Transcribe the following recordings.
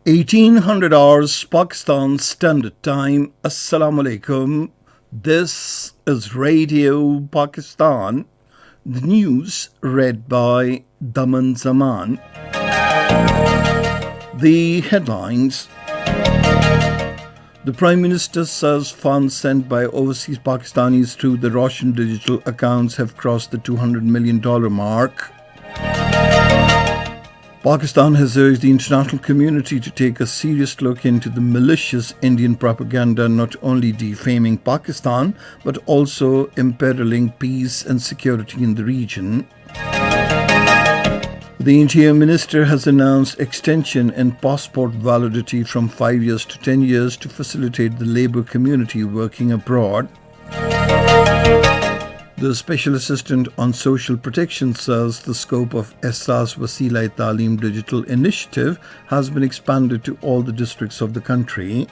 1800 hours Pakistan Standard Time. Assalamu alaikum. This is Radio Pakistan. The news read by Daman Zaman. The headlines. The Prime Minister says funds sent by overseas Pakistanis through the Russian digital accounts have crossed the $200 million mark. Pakistan has urged the international community to take a serious look into the malicious Indian propaganda not only defaming Pakistan but also imperiling peace and security in the region. The Interior Minister has announced extension in passport validity from 5 years to 10 years to facilitate the labour community working abroad. The Special Assistant on Social Protection says the scope of Ehsaas Wasila-e-Taaleem digital initiative has been expanded to all the districts of the country.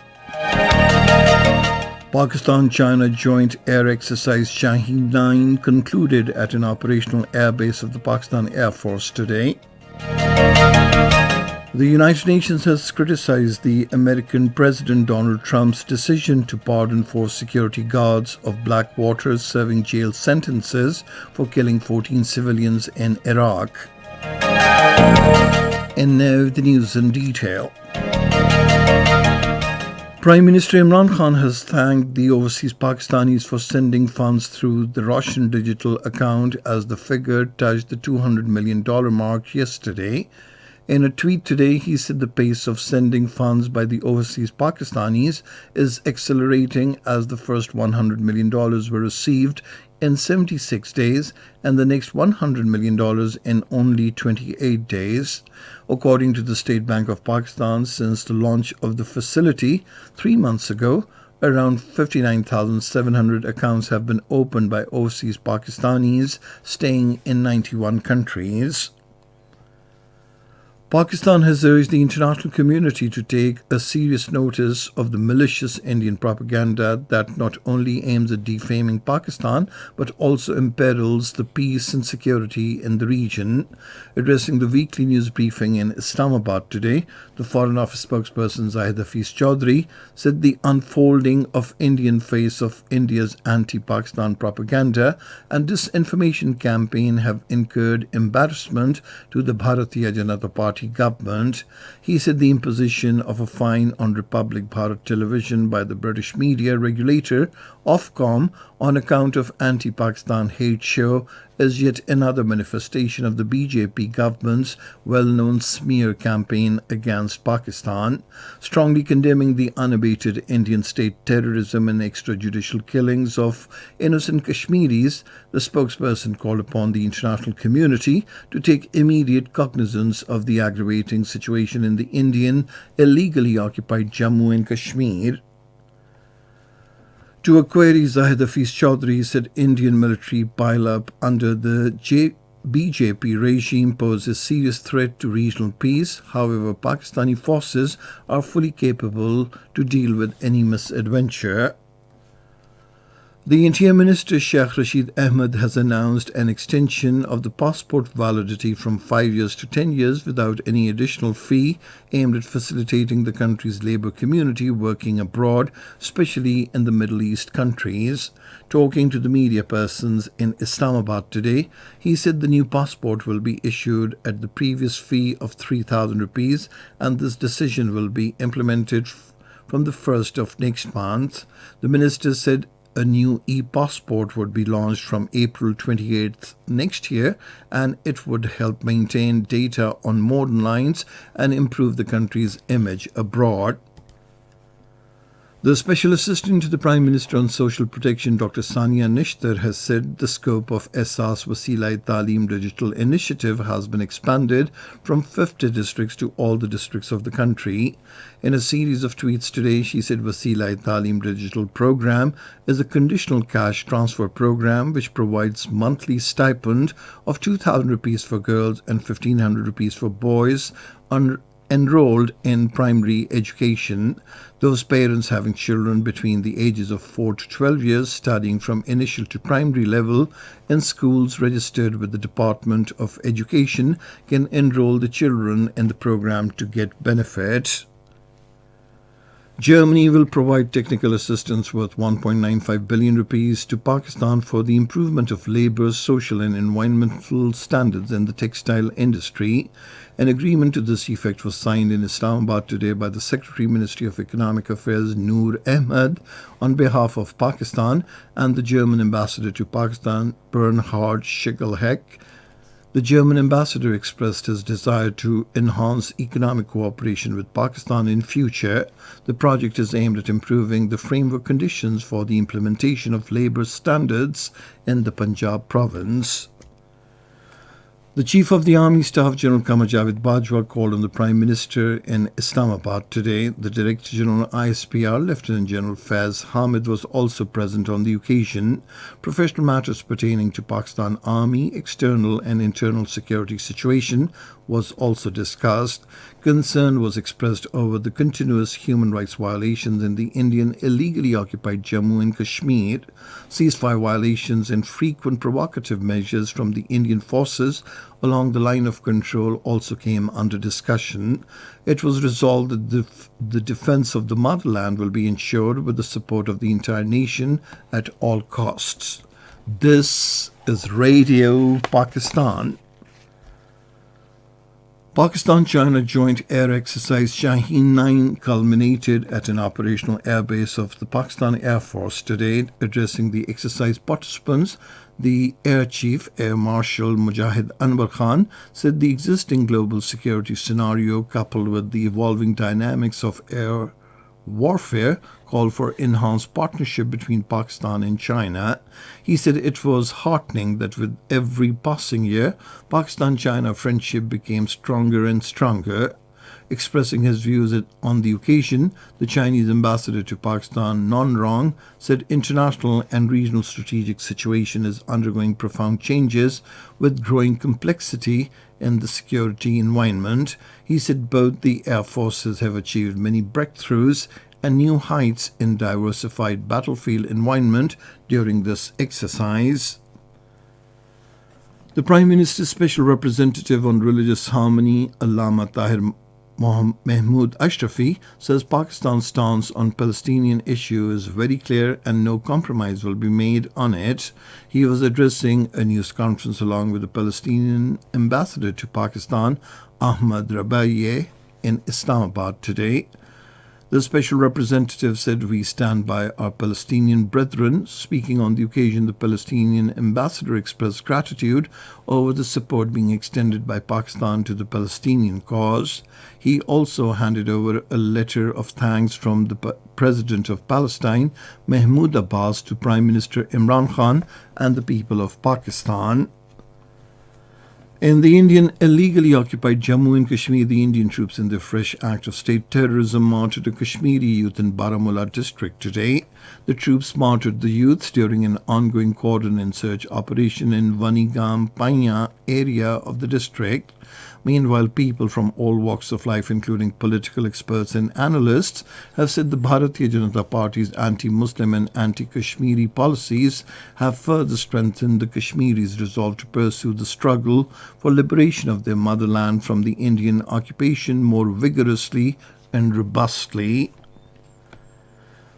Pakistan-China joint air exercise Shaheen 9 concluded at an operational airbase of the Pakistan Air Force today. The United Nations has criticized the American President Donald Trump's decision to pardon 4 security guards of Blackwater serving jail sentences for killing 14 civilians in Iraq. And now the news in detail. Prime Minister Imran Khan has thanked the overseas Pakistanis for sending funds through the Russian digital account as the figure touched the $200 million mark yesterday. In a tweet today, he said the pace of sending funds by the overseas Pakistanis is accelerating as the first $100 million were received in 76 days and the next $100 million in only 28 days. According to the State Bank of Pakistan, since the launch of the facility 3 months ago, around 59,700 accounts have been opened by overseas Pakistanis staying in 91 countries. Pakistan has urged the international community to take a serious notice of the malicious Indian propaganda that not only aims at defaming Pakistan but also imperils the peace and security in the region. Addressing the weekly news briefing in Islamabad today, the Foreign Office spokesperson Zahid Hafiz Chaudhry said the unfolding of Indian face of India's anti-Pakistan propaganda and disinformation campaign have incurred embarrassment to the Bharatiya Janata Party government. He said the imposition of a fine on Republic Bharat Television by the British media regulator Ofcom on account of anti-Pakistan hate show is yet another manifestation of the BJP government's well-known smear campaign against Pakistan. Strongly condemning the unabated Indian state terrorism and extrajudicial killings of innocent Kashmiris, the spokesperson called upon the international community to take immediate cognizance of the aggravating situation in the Indian illegally occupied Jammu and Kashmir. To a query, Zahid Hafiz Chaudhry said Indian military pile-up under the BJP regime poses a serious threat to regional peace. However, Pakistani forces are fully capable to deal with any misadventure. The Interior Minister Sheikh Rashid Ahmed has announced an extension of the passport validity from 5 years to 10 years without any additional fee, aimed at facilitating the country's labour community working abroad, especially in the Middle East countries. Talking to the media persons in Islamabad today, he said the new passport will be issued at the previous fee of 3,000 rupees and this decision will be implemented from the 1st of next month. The minister said a new e-passport would be launched from April 28th next year, and it would help maintain data on modern lines and improve the country's image abroad. The Special Assistant to the Prime Minister on Social Protection, Dr. Sania Nishtar, has said the scope of Ehsaas Wasila-e-Taaleem digital initiative has been expanded from 50 districts to all the districts of the country. In a series of tweets today, she said Wasila-e-Taaleem digital program is a conditional cash transfer program which provides monthly stipend of 2,000 rupees for girls and 1,500 rupees for boys enrolled in primary education. Those parents having children between the ages of 4 to 12 years studying from initial to primary level in schools registered with the Department of Education can enroll the children in the program to get benefit. Germany will provide technical assistance worth 1.95 billion rupees to Pakistan for the improvement of labour, social and environmental standards in the textile industry. An agreement to this effect was signed in Islamabad today by the Secretary Ministry of Economic Affairs Noor Ahmed on behalf of Pakistan and the German ambassador to Pakistan Bernhard Schickelheck. The German ambassador expressed his desire to enhance economic cooperation with Pakistan in future. The project is aimed at improving the framework conditions for the implementation of labour standards in the Punjab province. The Chief of the Army Staff, General Qamar Javed Bajwa, called on the Prime Minister in Islamabad today. The Director General ISPR, Lieutenant General Faiz Hamid, was also present on the occasion. Professional matters pertaining to Pakistan Army, external and internal security situation was also discussed. Concern was expressed over the continuous human rights violations in the Indian illegally occupied Jammu and Kashmir. Ceasefire violations and frequent provocative measures from the Indian forces along the line of control also came under discussion. It was resolved that the defense of the motherland will be ensured with the support of the entire nation at all costs. This is Radio Pakistan. Pakistan-China joint air exercise Shaheen 9 culminated at an operational airbase of the Pakistan Air Force today. Addressing the exercise participants, the Air Chief, Air Marshal Mujahid Anwar Khan, said the existing global security scenario, coupled with the evolving dynamics of air warfare, called for enhanced partnership between Pakistan and China. He said it was heartening that with every passing year, Pakistan-China friendship became stronger and stronger. Expressing his views on the occasion, the Chinese ambassador to Pakistan, Non Rong, said international and regional strategic situation is undergoing profound changes with growing complexity in the security environment. He said both the air forces have achieved many breakthroughs and new heights in diversified battlefield environment during this exercise. The Prime Minister's Special Representative on Religious Harmony, Allama Tahir Mahmood Ashrafi, says Pakistan's stance on Palestinian issue is very clear and no compromise will be made on it. He was addressing a news conference along with the Palestinian ambassador to Pakistan, Ahmad Rabaye, in Islamabad today. The special representative said, "We stand by our Palestinian brethren." Speaking on the occasion, the Palestinian ambassador expressed gratitude over the support being extended by Pakistan to the Palestinian cause. He also handed over a letter of thanks from the President of Palestine, Mahmoud Abbas, to Prime Minister Imran Khan and the people of Pakistan. In the Indian illegally occupied Jammu and Kashmir, the Indian troops in their fresh act of state terrorism martyred a Kashmiri youth in Baramulla district today. The troops martyred the youths during an ongoing cordon and search operation in Vanigam Painya area of the district. Meanwhile, people from all walks of life, including political experts and analysts, have said the Bharatiya Janata Party's anti-Muslim and anti-Kashmiri policies have further strengthened the Kashmiris' resolve to pursue the struggle for liberation of their motherland from the Indian occupation more vigorously and robustly.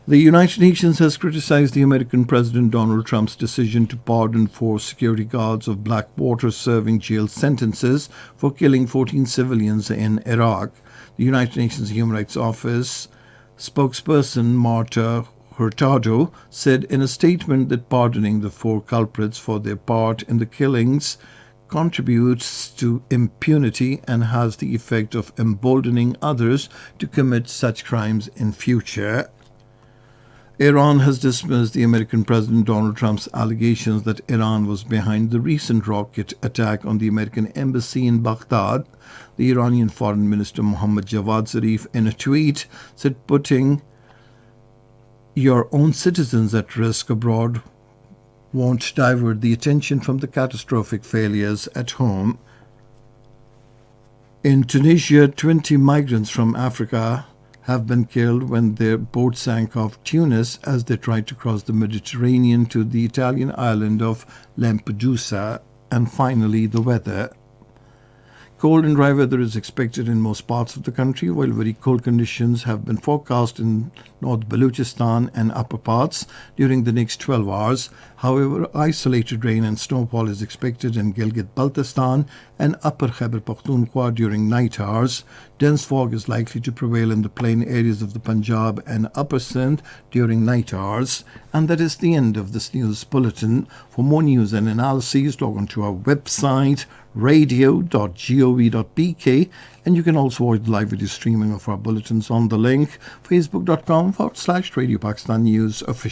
The United Nations has criticized the American President Donald Trump's decision to pardon 4 security guards of Blackwater serving jail sentences for killing 14 civilians in Iraq. The United Nations Human Rights Office spokesperson Marta Hurtado said in a statement that pardoning the 4 culprits for their part in the killings contributes to impunity and has the effect of emboldening others to commit such crimes in future. Iran has dismissed the American President Donald Trump's allegations that Iran was behind the recent rocket attack on the American embassy in Baghdad. The Iranian Foreign Minister Mohammad Javad Zarif, in a tweet, said putting your own citizens at risk abroad won't divert the attention from the catastrophic failures at home. In Tunisia, 20 migrants from Africa have been killed when their boat sank off Tunis as they tried to cross the Mediterranean to the Italian island of Lampedusa. And finally, the weather. Cold and dry weather is expected in most parts of the country, while very cold conditions have been forecast in North Balochistan and upper parts during the next 12 hours. However, isolated rain and snowfall is expected in Gilgit-Baltistan and Upper Khyber Pakhtunkhwa during night hours. Dense fog is likely to prevail in the plain areas of the Punjab and Upper Sindh during night hours. And that is the end of this news bulletin. For more news and analyses, log on to our website radio.gov.pk, and you can also watch the live video streaming of our bulletins on the link facebook.com/Radio Pakistan News Official.